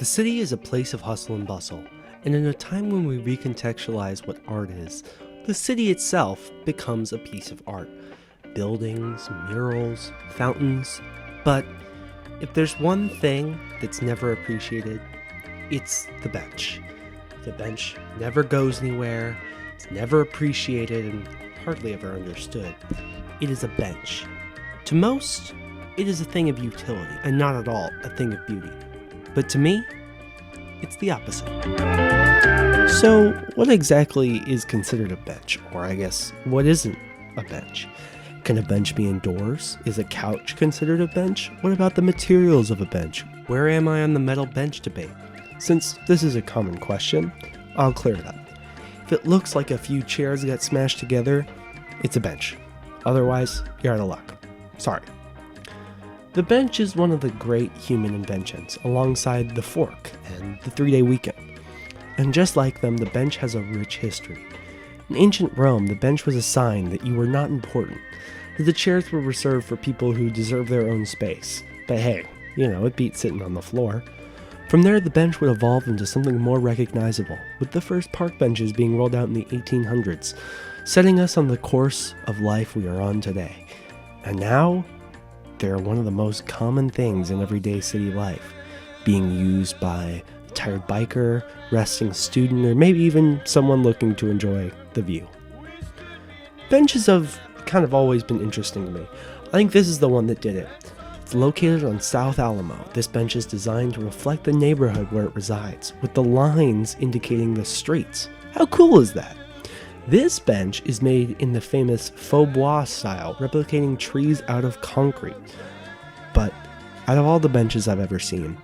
The city is a place of hustle and bustle, and in a time when we recontextualize what art is, the city itself becomes a piece of art. Buildings, murals, fountains. But if there's one thing that's never appreciated, it's the bench. The bench never goes anywhere, it's never appreciated, and hardly ever understood. It is a bench. To most, it is a thing of utility, and not at all a thing of beauty. But to me, it's the opposite. So, what exactly is considered a bench? Or I guess, what isn't a bench? Can a bench be indoors? Is a couch considered a bench? What about the materials of a bench? Where am I on the metal bench debate? Since this is a common question, I'll clear it up. If it looks like a few chairs got smashed together, it's a bench. Otherwise, you're out of luck. Sorry. The bench is one of the great human inventions, alongside the fork and the 3-day weekend. And just like them, the bench has a rich history. In ancient Rome, the bench was a sign that you were not important, that the chairs were reserved for people who deserve their own space. But hey, it beats sitting on the floor. From there, the bench would evolve into something more recognizable, with the first park benches being rolled out in the 1800s, setting us on the course of life we are on today. And now, they're one of the most common things in everyday city life, being used by a tired biker, resting student, or maybe even someone looking to enjoy the view. Benches have kind of always been interesting to me. I think this is the one that did it. It's located on South Alamo. This bench is designed to reflect the neighborhood where it resides, with the lines indicating the streets. How cool is that? This bench is made in the famous faux bois style, replicating trees out of concrete. But out of all the benches I've ever seen,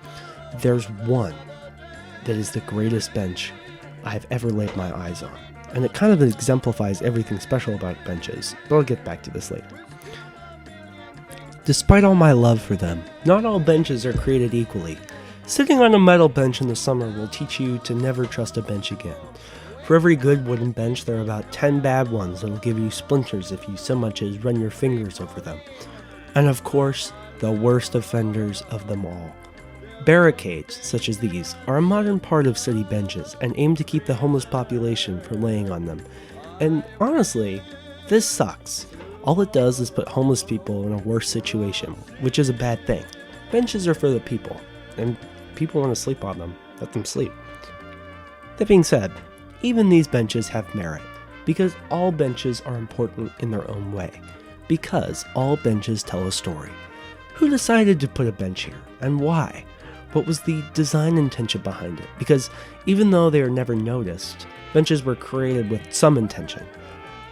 there's one that is the greatest bench I've ever laid my eyes on. And it kind of exemplifies everything special about benches, but I'll get back to this later. Despite all my love for them, not all benches are created equally. Sitting on a metal bench in the summer will teach you to never trust a bench again. For every good wooden bench, there are about 10 bad ones that'll give you splinters if you so much as run your fingers over them. And of course, the worst offenders of them all. Barricades, such as these, are a modern part of city benches and aim to keep the homeless population from laying on them. And honestly, this sucks. All it does is put homeless people in a worse situation, which is a bad thing. Benches are for the people, and people want to sleep on them. Let them sleep. That being said, even these benches have merit, because all benches are important in their own way, because all benches tell a story. Who decided to put a bench here, and why? What was the design intention behind it? Because even though they are never noticed, benches were created with some intention.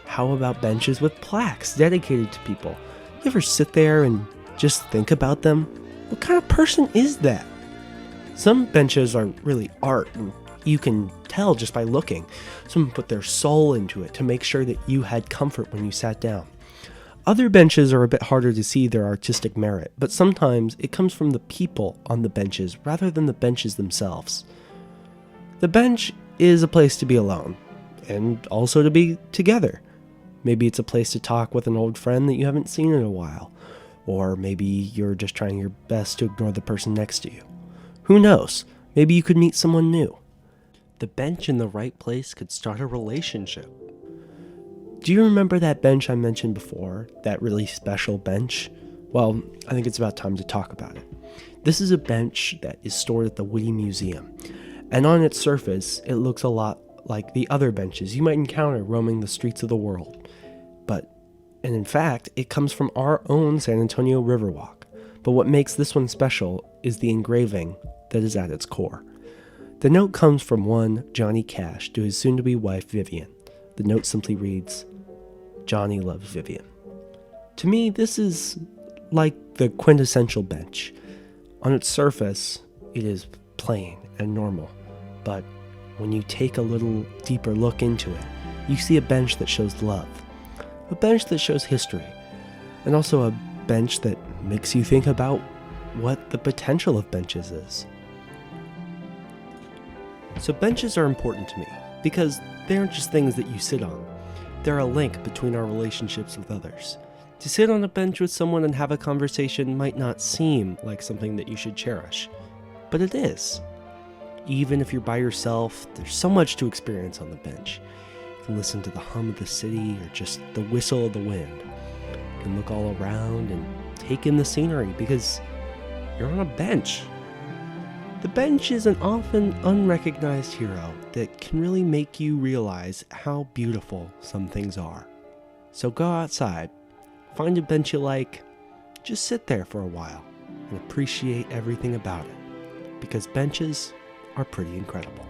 How about benches with plaques dedicated to people? You ever sit there and just think about them? What kind of person is that? Some benches are really art, and you can tell just by looking. Someone put their soul into it to make sure that you had comfort when you sat down. Other benches are a bit harder to see their artistic merit, but sometimes it comes from the people on the benches rather than the benches themselves. The bench is a place to be alone, and also to be together. Maybe it's a place to talk with an old friend that you haven't seen in a while, or maybe you're just trying your best to ignore the person next to you. Who knows? Maybe you could meet someone new. The bench in the right place could start a relationship. Do you remember that bench I mentioned before? That really special bench? Well, I think it's about time to talk about it. This is a bench that is stored at the Whitty Museum, and on its surface, it looks a lot like the other benches you might encounter roaming the streets of the world. And in fact, it comes from our own San Antonio Riverwalk. But what makes this one special is the engraving that is at its core. The note comes from one Johnny Cash to his soon-to-be wife Vivian. The note simply reads, "Johnny loves Vivian." To me, this is like the quintessential bench. On its surface, it is plain and normal. But when you take a little deeper look into it, you see a bench that shows love. A bench that shows history. And also a bench that makes you think about what the potential of benches is. So benches are important to me because they aren't just things that you sit on. They're a link between our relationships with others. To sit on a bench with someone and have a conversation might not seem like something that you should cherish, but it is. even if you're by yourself, there's so much to experience on the bench. You can listen to the hum of the city or just the whistle of the wind. You can look all around and take in the scenery because you're on a bench. The bench is an often unrecognized hero that can really make you realize how beautiful some things are. So go outside, find a bench you like, just sit there for a while and appreciate everything about it, because benches are pretty incredible.